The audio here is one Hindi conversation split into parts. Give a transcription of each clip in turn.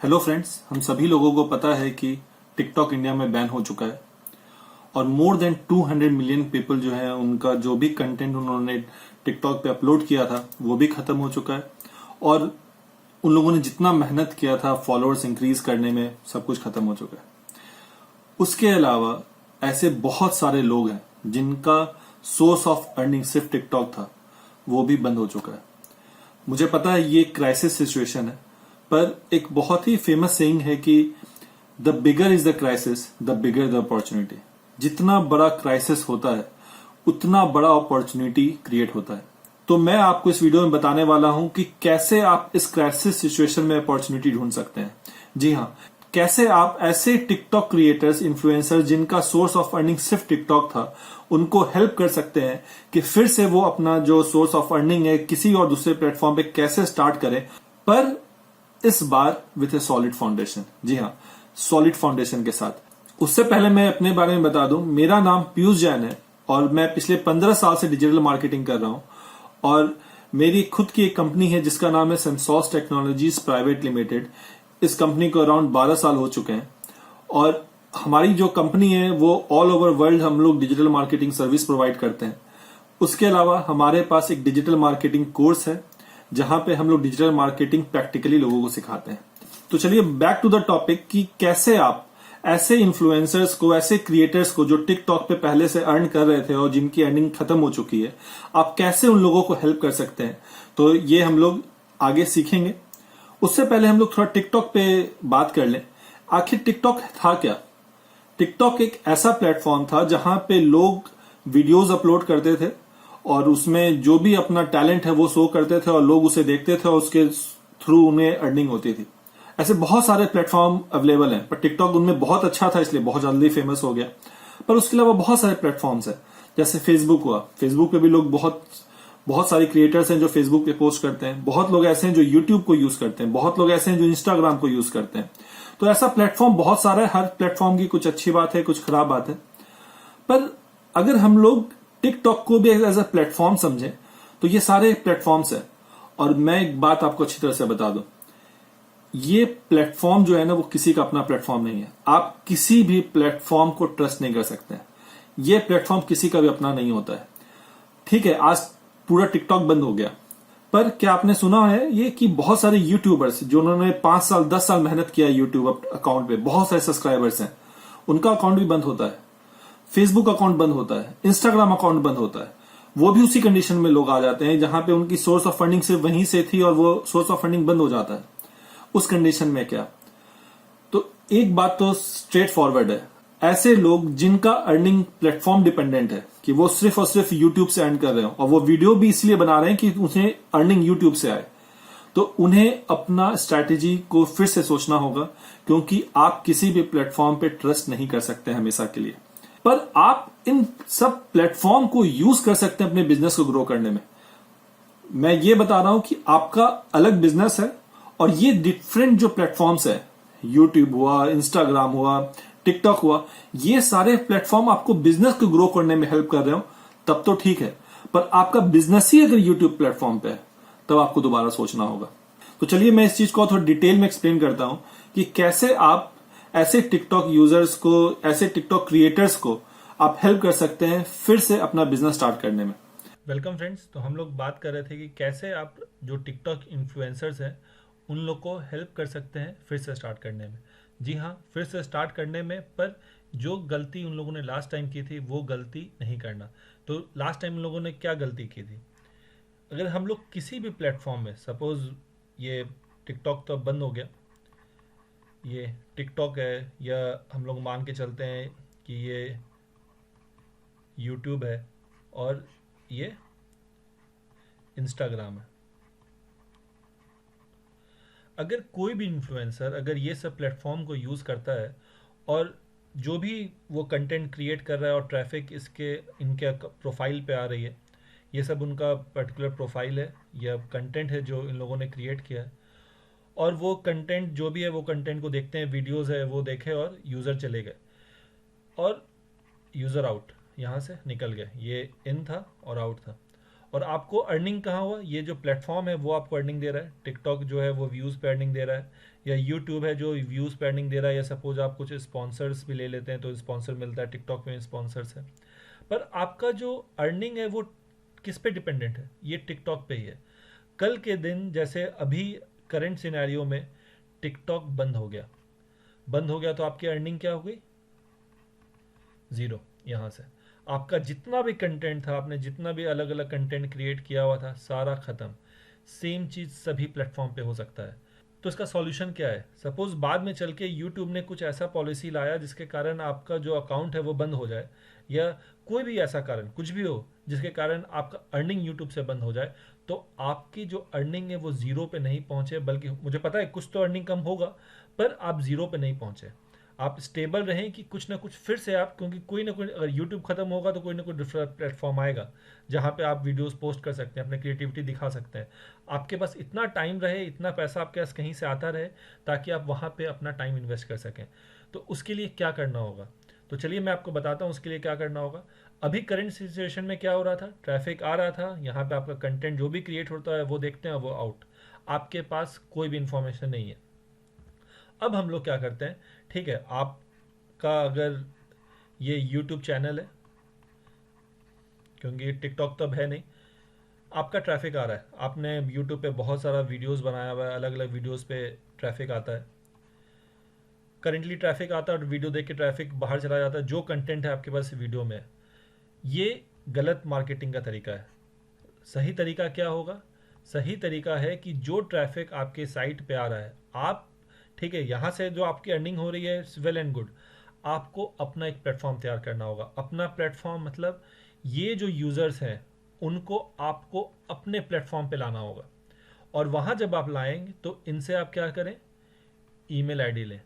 हेलो फ्रेंड्स, हम सभी लोगों को पता है कि टिकटॉक इंडिया में बैन हो चुका है और मोर देन 200 मिलियन पीपल जो है उनका जो भी कंटेंट उन्होंने टिकटॉक पे अपलोड किया था वो भी खत्म हो चुका है और उन लोगों ने जितना मेहनत किया था फॉलोअर्स इंक्रीज करने में सब कुछ खत्म हो चुका है। उसके अलावा ऐसे बहुत सारे लोग हैं जिनका सोर्स ऑफ अर्निंग सिर्फ टिकटॉक था, वो भी बंद हो चुका है। मुझे पता है ये क्राइसिस सिचुएशन है, पर एक बहुत ही फेमस सेइंग है कि the bigger is the crisis the bigger the opportunity. जितना बड़ा क्राइसिस होता है उतना बड़ा अपॉर्चुनिटी क्रिएट होता है। तो मैं आपको इस वीडियो में बताने वाला हूं कि कैसे आप इस क्राइसिस सिचुएशन में अपॉर्चुनिटी ढूंढ सकते हैं। जी हाँ, कैसे आप ऐसे टिकटॉक क्रिएटर्स, इन्फ्लुएंसर जिनका सोर्स ऑफ अर्निंग सिर्फ टिकटॉक था, उनको हेल्प कर सकते हैं कि फिर से वो अपना जो सोर्स ऑफ अर्निंग है किसी और दूसरे प्लेटफॉर्म पे कैसे स्टार्ट करें, पर इस bar with A solid foundation. जी हाँ, सॉलिड फाउंडेशन के साथ। उससे पहले मैं अपने बारे में बता दूं, मेरा नाम पीयूष जैन है और मैं पिछले 15 साल से डिजिटल मार्केटिंग कर रहा हूं और मेरी खुद की एक कंपनी है जिसका नाम है सेंसॉस टेक्नोलॉजीज प्राइवेट लिमिटेड। इस कंपनी को अराउंड 12 साल हो चुके हैं और हमारी जो कंपनी है वो ऑल ओवर वर्ल्ड हम लोग डिजिटल मार्केटिंग सर्विस प्रोवाइड करते हैं। उसके अलावा हमारे पास एक डिजिटल मार्केटिंग कोर्स है जहां पे हम लोग डिजिटल मार्केटिंग प्रैक्टिकली लोगों को सिखाते हैं। तो चलिए बैक टू द टॉपिक कि कैसे आप ऐसे इन्फ्लुएंसर्स को, ऐसे क्रिएटर्स को जो टिकटॉक पे पहले से अर्न कर रहे थे और जिनकी अर्निंग खत्म हो चुकी है, आप कैसे उन लोगों को हेल्प कर सकते हैं। तो ये हम लोग आगे सीखेंगे। उससे पहले हम लोग थोड़ा टिकटॉक पे बात कर लें। आखिर टिकटॉक था क्या? टिकटॉक एक ऐसा प्लेटफॉर्म था जहां पे लोग वीडियोस अपलोड करते थे और उसमें जो भी अपना टैलेंट है वो शो करते थे और लोग उसे देखते थे और उसके थ्रू उन्हें अर्निंग होती थी। ऐसे बहुत सारे प्लेटफॉर्म अवेलेबल हैं, पर टिकटॉक उनमें बहुत अच्छा था इसलिए बहुत जल्दी फेमस हो गया। पर उसके अलावा बहुत सारे प्लेटफॉर्म्स हैं, जैसे फेसबुक हुआ। फेसबुक पे भी लोग बहुत सारे क्रिएटर्स हैं जो फेसबुक पे पोस्ट करते हैं। बहुत लोग ऐसे हैं जो यूट्यूब को यूज करते हैं। बहुत लोग ऐसे हैं जो इंस्टाग्राम को यूज करते हैं। तो ऐसा प्लेटफॉर्म बहुत सारा है। हर प्लेटफॉर्म की कुछ अच्छी बात है, कुछ खराब बात है। पर अगर हम लोग टिकटॉक को भी एज अ प्लेटफॉर्म समझें तो ये सारे प्लेटफॉर्म्स हैं। और मैं एक बात आपको अच्छी तरह से बता दूं, ये प्लेटफॉर्म जो है ना वो किसी का अपना प्लेटफॉर्म नहीं है। आप किसी भी प्लेटफॉर्म को ट्रस्ट नहीं कर सकते हैं। ये प्लेटफॉर्म किसी का भी अपना नहीं होता है। ठीक है, आज पूरा टिकटॉक बंद हो गया, पर क्या आपने सुना है ये कि बहुत सारे यूट्यूबर्स जो उन्होंने 5 साल 10 साल मेहनत किया यूट्यूब अकाउंट पे, बहुत सारे सब्सक्राइबर्स हैं, उनका अकाउंट भी बंद होता है। फेसबुक अकाउंट बंद होता है, इंस्टाग्राम अकाउंट बंद होता है। वो भी उसी कंडीशन में लोग आ जाते हैं जहां पे उनकी सोर्स ऑफ फंडिंग सिर्फ वहीं से थी और वो सोर्स ऑफ फंडिंग बंद हो जाता है। उस कंडीशन में क्या? तो एक बात तो स्ट्रेट फॉरवर्ड है, ऐसे लोग जिनका अर्निंग प्लेटफॉर्म डिपेंडेंट है कि वो सिर्फ और सिर्फ यूट्यूब से अर्न कर रहे हो और वो वीडियो भी इसलिए बना रहे हैं कि उन्हें अर्निंग यूट्यूब से आए, तो उन्हें अपना स्ट्रैटेजी को फिर से सोचना होगा, क्योंकि आप किसी भी प्लेटफॉर्म पे ट्रस्ट नहीं कर सकते हमेशा के लिए। पर आप इन सब प्लेटफॉर्म को यूज कर सकते हैं अपने बिजनेस को ग्रो करने में। मैं ये बता रहा हूं कि आपका अलग बिजनेस है और ये डिफरेंट जो प्लेटफॉर्म्स है, यूट्यूब हुआ, इंस्टाग्राम हुआ, टिकटॉक हुआ, ये सारे प्लेटफॉर्म आपको बिजनेस को ग्रो करने में हेल्प कर रहे हो तब तो ठीक है। पर आपका बिजनेस ही अगर यूट्यूब प्लेटफॉर्म पे है तब आपको दोबारा सोचना होगा। तो चलिए मैं इस चीज को थोड़ा डिटेल में एक्सप्लेन करता हूं कि कैसे आप ऐसे टिकटॉक यूजर्स को, ऐसे टिकटॉक क्रिएटर्स को आप हेल्प कर सकते हैं फिर से अपना बिजनेस स्टार्ट करने में। Welcome friends. तो हम लोग बात कर रहे थे कि कैसे आप जो टिकटॉक इन्फ्लुएंसर्स हैं उन लोग को हेल्प कर सकते हैं फिर से स्टार्ट करने में। जी हाँ, फिर से स्टार्ट करने में, पर जो गलती उन लोगों ने लास्ट टाइम की थी वो गलती नहीं करना। तो लास्ट टाइम उन लोगों ने क्या गलती की थी? अगर हम लोग किसी भी प्लेटफॉर्म में, सपोज ये टिकटॉक तो अब बंद हो गया, ये टिकटॉक है, या हम लोग मान के चलते हैं कि ये यूट्यूब है और ये इंस्टाग्राम है। अगर कोई भी इन्फ्लुएंसर अगर ये सब प्लेटफॉर्म को यूज़ करता है और जो भी वो कंटेंट क्रिएट कर रहा है और ट्रैफिक इनके प्रोफाइल पे आ रही है, ये सब उनका पर्टिकुलर प्रोफाइल है या कंटेंट है जो इन लोगों ने क्रिएट किया है, और वो कंटेंट जो भी है वो कंटेंट को देखते हैं, वीडियोस है वो देखे और यूज़र चले गए और यूज़र आउट, यहाँ से निकल गए, ये इन था और आउट था। और आपको अर्निंग कहाँ हुआ, ये जो प्लेटफॉर्म है वो आपको अर्निंग दे रहा है, टिकटॉक जो है वो व्यूज़ पे अर्निंग दे रहा है, या यूट्यूब है जो व्यूज़ पे अर्निंग दे रहा है, या सपोज आप कुछ स्पॉन्सर्स भी ले लेते हैं तो स्पॉन्सर मिलता है, टिकटॉक में स्पॉन्सर्स है। पर आपका जो अर्निंग है वो किस पे डिपेंडेंट है, ये टिकटॉक पे ही है। कल के दिन जैसे अभी करंट सिनेरियो में टिकटॉक बंद हो गया तो आपकी अर्निंग क्या हो गई, ज़ीरो। यहाँ से आपका जितना भी कंटेंट था, आपने जितना भी अलग अलग कंटेंट क्रिएट किया हुआ था, सारा ख़त्म। सेम चीज़ सभी प्लेटफॉर्म पे हो सकता है। तो इसका सॉल्यूशन क्या है, सपोज बाद में चल के यूट्यूब ने कुछ ऐसा पॉलिसी लाया जिसके कारण आपका जो अकाउंट है वो बंद हो जाए, या कोई भी ऐसा कारण कुछ भी हो जिसके कारण आपका अर्निंग यूट्यूब से बंद हो जाए, तो आपकी जो अर्निंग है वो ज़ीरो पे नहीं पहुंचे, बल्कि मुझे पता है कुछ तो अर्निंग कम होगा, पर आप ज़ीरो पे नहीं पहुंचे। आप स्टेबल रहें कि कुछ ना कुछ फिर से आप, क्योंकि कोई ना कोई, अगर यूट्यूब खत्म होगा तो कोई ना कोई दूसरा प्लेटफॉर्म आएगा जहाँ पे आप वीडियोस पोस्ट कर सकते हैं, अपने क्रिएटिविटी दिखा सकते हैं। आपके पास इतना टाइम रहे, इतना पैसा आपके पास कहीं से आता रहे, ताकि आप वहाँ पे अपना टाइम इन्वेस्ट कर सकें। तो उसके लिए क्या करना होगा, तो चलिए मैं आपको बताता हूँ उसके लिए क्या करना होगा। अभी करंट सिचुएशन में क्या हो रहा था, ट्रैफिक आ रहा था, यहाँ पे आपका कंटेंट जो भी क्रिएट होता है वो देखते हैं, वो आउट, आपके पास कोई भी इंफॉर्मेशन नहीं है। अब हम लोग क्या करते हैं, ठीक है, आपका अगर ये यूट्यूब चैनल है, क्योंकि टिकटॉक तो अब है नहीं, आपका ट्रैफिक आ रहा है, आपने यूट्यूब पे बहुत सारा वीडियोस बनाया हुआ है, अलग अलग वीडियोस पे ट्रैफिक आता है, करेंटली ट्रैफिक आता है और वीडियो देख के ट्रैफिक बाहर चला जाता है, जो कंटेंट है आपके पास वीडियो में है। ये गलत मार्केटिंग का तरीका है। सही तरीका क्या होगा, सही तरीका है कि जो ट्रैफिक आपके साइट पे आ रहा है, आप, ठीक है, यहाँ से जो आपकी अर्निंग हो रही है, वेल एंड गुड, आपको अपना एक प्लेटफॉर्म तैयार करना होगा। अपना प्लेटफॉर्म मतलब ये जो यूज़र्स हैं उनको आपको अपने प्लेटफॉर्म पे लाना होगा, और वहाँ जब आप लाएंगे तो इनसे आप क्या करें, ईमेल आईडी लें।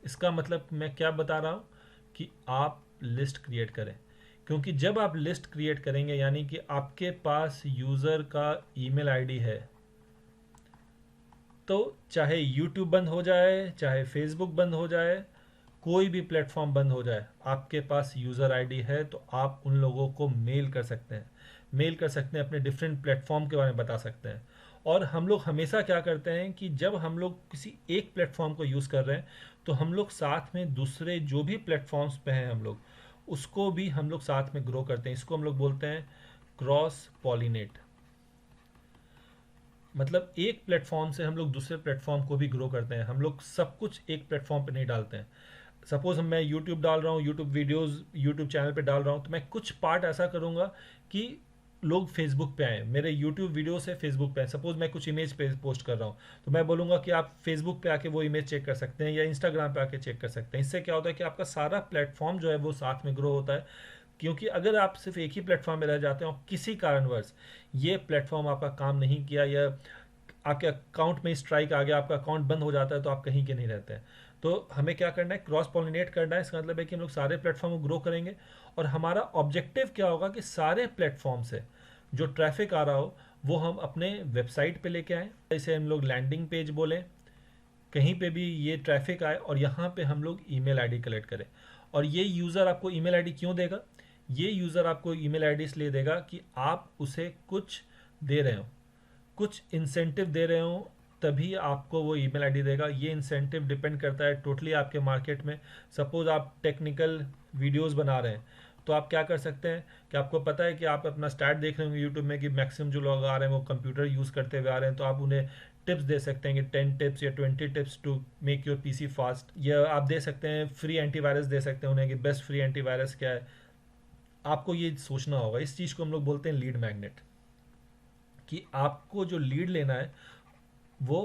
इसका मतलब मैं क्या बता रहा हूँ कि आप लिस्ट क्रिएट करें, क्योंकि जब आप लिस्ट क्रिएट करेंगे यानी कि आपके पास यूज़र का ईमेल आईडी है, तो चाहे यूट्यूब बंद हो जाए, चाहे फेसबुक बंद हो जाए, कोई भी प्लेटफॉर्म बंद हो जाए, आपके पास यूज़र आईडी है तो आप उन लोगों को मेल कर सकते हैं, मेल कर सकते हैं, अपने डिफरेंट प्लेटफॉर्म के बारे में बता सकते हैं। और हम लोग हमेशा क्या करते हैं कि जब हम लोग किसी एक प्लेटफॉर्म को यूज़ कर रहे हैं तो हम लोग साथ में दूसरे जो भी प्लेटफॉर्म्स पे हैं हम लोग उसको भी हम लोग साथ में ग्रो करते हैं। इसको हम लोग बोलते हैं क्रॉस पॉलिनेट। मतलब एक प्लेटफॉर्म से हम लोग दूसरे प्लेटफॉर्म को भी ग्रो करते हैं, हम लोग सब कुछ एक प्लेटफॉर्म पे नहीं डालते हैं। सपोज मैं यूट्यूब डाल रहा हूँ, यूट्यूब वीडियोस यूट्यूब चैनल पे डाल रहा हूँ, तो मैं कुछ पार्ट ऐसा करूँगा कि लोग फेसबुक पे आए, मेरे यूट्यूब वीडियो से फेसबुक पे आए। सपोज मैं कुछ इमेज पे पोस्ट कर रहा हूँ तो मैं बोलूँगा कि आप फेसबुक पे आके वो इमेज चेक कर सकते हैं या इंस्टाग्राम पे आके चेक कर सकते हैं। इससे क्या होता है कि आपका सारा प्लेटफॉर्म जो है वो साथ में ग्रो होता है। क्योंकि अगर आप सिर्फ एक ही प्लेटफॉर्म में रह जाते हैं और किसी कारणवश ये प्लेटफॉर्म आपका काम नहीं किया या आपके अकाउंट में स्ट्राइक आ गया, आपका अकाउंट बंद हो जाता है, तो आप कहीं के नहीं रहते हैं। तो हमें क्या करना है, क्रॉस पॉलिनेट करना है। इसका मतलब है कि हम लोग सारे प्लेटफॉर्म को ग्रो करेंगे और हमारा ऑब्जेक्टिव क्या होगा कि सारे प्लेटफॉर्म से जो ट्रैफिक आ रहा हो वो हम अपने वेबसाइट पे लेके आएँ। इसे हम लोग लैंडिंग पेज बोलें, कहीं पे भी ये ट्रैफिक आए और यहाँ पे हम लोग ईमेल आईडी कलेक्ट करें। और ये यूज़र आपको ईमेल आईडी क्यों देगा, ये यूज़र आपको ईमेल आईडी इसलिए देगा कि आप उसे कुछ दे रहे हो, कुछ इंसेंटिव दे रहे हो, तभी आपको वो ईमेल आईडी देगा। ये इंसेंटिव डिपेंड करता है टोटली आपके मार्केट में। सपोज आप टेक्निकल वीडियोस बना रहे हैं तो आप क्या कर सकते हैं कि आपको पता है कि आप अपना स्टैट देख रहे होंगे यूट्यूब में कि मैक्सिमम जो लोग आ रहे हैं वो कंप्यूटर यूज़ करते हुए आ रहे हैं, तो आप उन्हें टिप्स दे सकते हैं कि 10 टिप्स या 20 tips to make your PC fast, या आप दे सकते हैं फ्री एंटीवायरस दे सकते हैं उन्हें कि बेस्ट फ्री एंटीवायरस क्या है। आपको ये सोचना होगा, इस चीज़ को हम लोग बोलते हैं लीड मैग्नेट, कि आपको जो लीड लेना है वो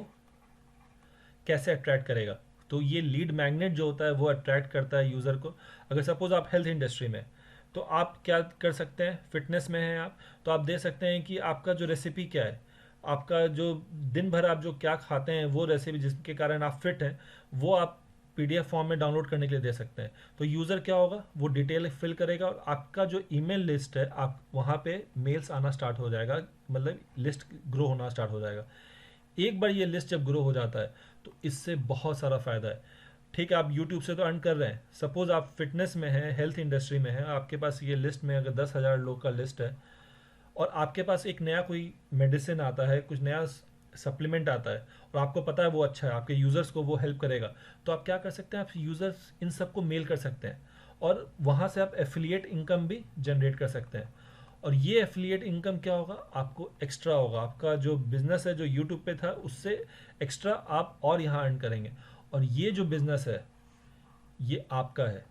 कैसे अट्रैक्ट करेगा। तो ये लीड मैग्नेट जो होता है वो अट्रैक्ट करता है यूज़र को। अगर सपोज आप हेल्थ इंडस्ट्री में, तो आप क्या कर सकते हैं, फिटनेस में हैं आप, तो आप दे सकते हैं कि आपका जो रेसिपी क्या है, आपका जो दिन भर आप जो क्या खाते हैं वो रेसिपी जिसके कारण आप फिट हैं, वो आप पीडीएफ फॉर्म में डाउनलोड करने के लिए दे सकते हैं। तो यूज़र क्या होगा, वो डिटेल फिल करेगा और आपका जो ईमेल लिस्ट है आप वहाँ पे मेल्स आना स्टार्ट हो जाएगा, मतलब लिस्ट ग्रो होना स्टार्ट हो जाएगा। एक बार ये लिस्ट जब ग्रो हो जाता है तो इससे बहुत सारा फ़ायदा है। ठीक है, आप यूट्यूब से तो अर्न कर रहे हैं, सपोज आप फिटनेस में हैं, हेल्थ इंडस्ट्री में हैं, आपके पास ये लिस्ट में अगर 10,000 लोग का लिस्ट है और आपके पास एक नया कोई मेडिसिन आता है, कुछ नया सप्लीमेंट आता है और आपको पता है वो अच्छा है, आपके यूज़र्स को वो हेल्प करेगा, तो आप क्या कर सकते हैं, आप यूज़र्स इन सबको मेल कर सकते हैं और वहाँ से आप एफिलिएट इनकम भी जनरेट कर सकते हैं। और ये एफिलिएट इनकम क्या होगा, आपको एक्स्ट्रा होगा, आपका जो बिजनेस है जो यूट्यूब पे था उससे एक्स्ट्रा आप और यहाँ अर्न करेंगे। और ये जो बिजनेस है ये आपका है,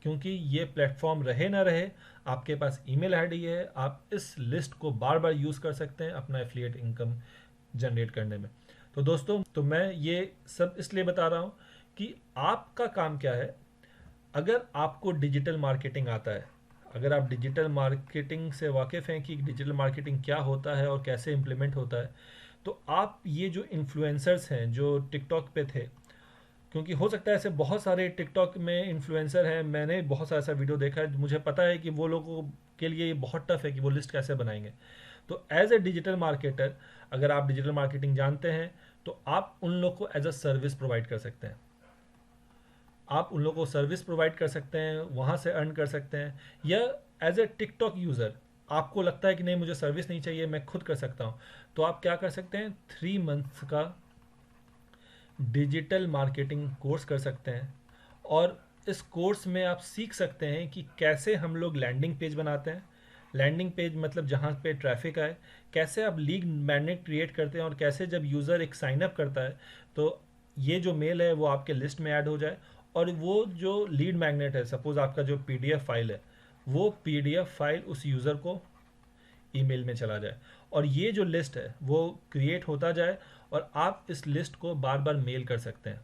क्योंकि ये प्लेटफॉर्म रहे ना रहे आपके पास ईमेल आईडी है, आप इस लिस्ट को बार बार यूज़ कर सकते हैं अपना एफिलिएट इनकम जनरेट करने में। तो दोस्तों, तो मैं ये सब इसलिए बता रहा हूँ कि आपका काम क्या है। अगर आपको डिजिटल मार्केटिंग आता है, अगर आप डिजिटल मार्केटिंग से वाकिफ़ हैं कि डिजिटल मार्केटिंग क्या होता है और कैसे इम्प्लीमेंट होता है, तो आप ये जो इन्फ्लुएंसर्स हैं जो टिकटॉक पे थे, क्योंकि हो सकता है ऐसे बहुत सारे टिकटॉक में इन्फ्लुएंसर हैं, मैंने बहुत सारा ऐसा वीडियो देखा है, मुझे पता है कि वो लोगों के लिए ये बहुत टफ है कि वो लिस्ट कैसे बनाएंगे। तो एज ए डिजिटल मार्केटर, अगर आप डिजिटल मार्केटिंग जानते हैं तो आप उन लोग को एज अ सर्विस प्रोवाइड कर सकते हैं, आप उन लोगों को सर्विस प्रोवाइड कर सकते हैं, वहाँ से अर्न कर सकते हैं। या एज ए टिकटॉक यूज़र आपको लगता है कि नहीं मुझे सर्विस नहीं चाहिए, मैं खुद कर सकता हूँ, तो आप क्या कर सकते हैं, 3 मंथ्स का डिजिटल मार्केटिंग कोर्स कर सकते हैं। और इस कोर्स में आप सीख सकते हैं कि कैसे हम लोग लैंडिंग पेज बनाते हैं, लैंडिंग पेज मतलब जहाँ पे ट्रैफिक आए, कैसे आप लीड मैग्नेट क्रिएट करते हैं और कैसे जब यूज़र एक साइन अप करता है तो ये जो मेल है वो आपके लिस्ट में ऐड हो जाए और वो जो लीड मैग्नेट है, सपोज आपका जो पीडीएफ फाइल है, वो पीडीएफ फाइल उस यूज़र को ईमेल में चला जाए और ये जो लिस्ट है वो क्रिएट होता जाए और आप इस लिस्ट को बार बार मेल कर सकते हैं।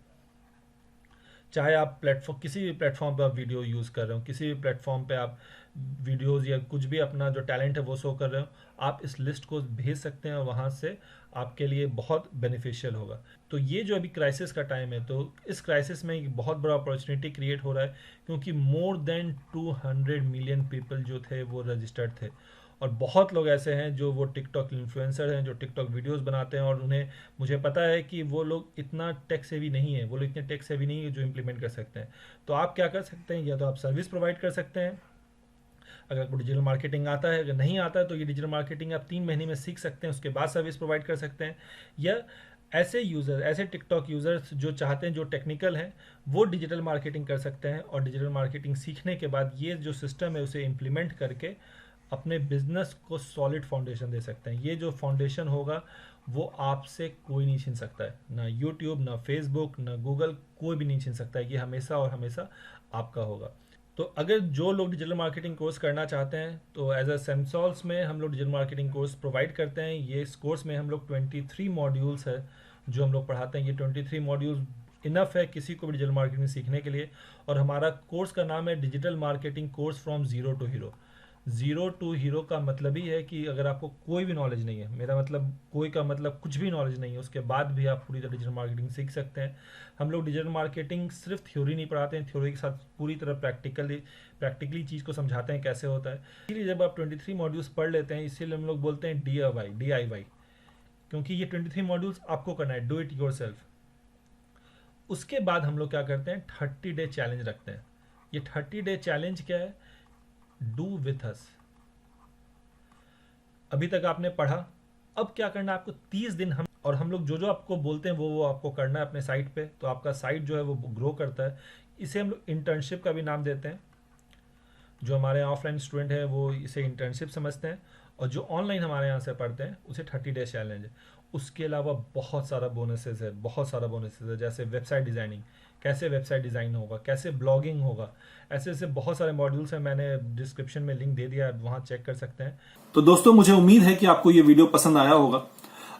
चाहे आप प्लेटफॉर्म, किसी भी प्लेटफॉर्म पे आप वीडियो यूज़ कर रहे हो, किसी भी प्लेटफॉर्म पे आप वीडियोस या कुछ भी अपना जो टैलेंट है वो शो कर रहे हो, आप इस लिस्ट को भेज सकते हैं और वहाँ से आपके लिए बहुत बेनिफिशियल होगा। तो ये जो अभी क्राइसिस का टाइम है, तो इस क्राइसिस में एक बहुत बड़ा अपॉर्चुनिटी क्रिएट हो रहा है, क्योंकि मोर देन 200 मिलियन पीपल जो थे वो रजिस्टर्ड थे और बहुत लोग ऐसे हैं जो वो टिकटॉक इन्फ्लुएंसर हैं, जो टिकटॉक वीडियोस बनाते हैं और उन्हें, मुझे पता है कि वो लोग इतना टेक सेवी नहीं है, वो लोग इतने टेक सेवी नहीं है जो इम्प्लीमेंट कर सकते हैं। तो आप क्या कर सकते हैं, या तो आप सर्विस प्रोवाइड कर सकते हैं अगर आपको डिजिटल मार्केटिंग आता है, अगर नहीं आता है तो ये डिजिटल मार्केटिंग आप 3 महीने में सीख सकते हैं, उसके बाद सर्विस प्रोवाइड कर सकते हैं। या ऐसे यूज़र, ऐसे टिकटॉक यूज़र्स जो चाहते हैं, जो टेक्निकल हैं, वो डिजिटल मार्केटिंग कर सकते हैं और डिजिटल मार्केटिंग सीखने के बाद ये जो सिस्टम है उसे इम्प्लीमेंट करके अपने बिजनेस को सॉलिड फाउंडेशन दे सकते हैं। ये जो फाउंडेशन होगा वो आपसे कोई नहीं छीन सकता है, ना यूट्यूब, ना फेसबुक, ना गूगल, कोई भी नहीं छीन सकता है। ये हमेशा और हमेशा आपका होगा। तो अगर जो लोग डिजिटल मार्केटिंग कोर्स करना चाहते हैं तो एज अ सेमसॉल्स में हम लोग डिजिटल मार्केटिंग कोर्स प्रोवाइड करते हैं। ये इस कोर्स में हम लोग 23 मॉड्यूल्स है जो हम लोग पढ़ाते हैं। ये 23 मॉड्यूल्स इनफ है किसी को भी डिजिटल मार्केटिंग सीखने के लिए। और हमारा कोर्स का नाम है digital marketing course from zero to hero. Zero to hero का मतलब ही है कि अगर आपको कोई भी नॉलेज नहीं है, मेरा मतलब कोई का मतलब कुछ भी नॉलेज नहीं है, उसके बाद भी आप पूरी तरह डिजिटल मार्केटिंग सीख सकते हैं। हम लोग डिजिटल मार्केटिंग सिर्फ थ्योरी नहीं पढ़ाते हैं, थ्योरी के साथ पूरी तरह प्रैक्टिकली चीज़ को समझाते हैं कैसे होता है। इसीलिए जब आप 23 मॉड्यूल्स पढ़ लेते हैं, इसीलिए हम लोग बोलते हैं DIY, क्योंकि ये 23 मॉड्यूल्स आपको करना है, डू इट योर सेल्फ। उसके बाद हम लोग क्या करते हैं, 30 डे चैलेंज रखते हैं। ये 30 डे चैलेंज क्या है, डू विथ अस। अभी तक आपने पढ़ा, अब क्या करना है आपको, 30 दिन हम लोग जो आपको बोलते हैं वो आपको करना है अपने साइट पे। तो आपका साइट जो है वो ग्रो करता है। इसे हम लोग इंटर्नशिप का भी नाम देते हैं। जो हमारे ऑफलाइन स्टूडेंट है वो इसे इंटर्नशिप समझते हैं और जो ऑनलाइन हमारे यहाँ से पढ़ते हैं उसे 30 डे चैलेंज है। उसके अलावा बहुत सारा बोनसेस है, जैसे वेबसाइट डिज़ाइनिंग, कैसे वेबसाइट डिज़ाइन होगा, कैसे ब्लॉगिंग होगा, ऐसे ऐसे बहुत सारे मॉड्यूल्स हैं। मैंने डिस्क्रिप्शन में लिंक दे दिया है, वहाँ चेक कर सकते हैं। तो दोस्तों, मुझे उम्मीद है कि आपको ये वीडियो पसंद आया होगा।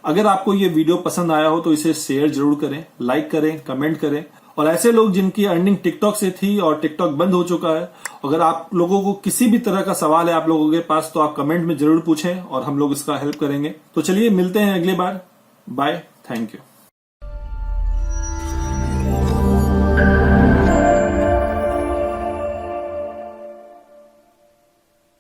अगर आपको ये वीडियो पसंद आया हो तो इसे शेयर जरूर करें, लाइक करें, कमेंट करें। और ऐसे लोग जिनकी अर्निंग टिकटॉक से थी और टिकटॉक बंद हो चुका है, अगर आप लोगों को किसी भी तरह का सवाल है आप लोगों के पास, तो आप कमेंट में जरूर पूछें और हम लोग इसका हेल्प करेंगे। तो चलिए मिलते हैं अगली बार। Bye, thank you.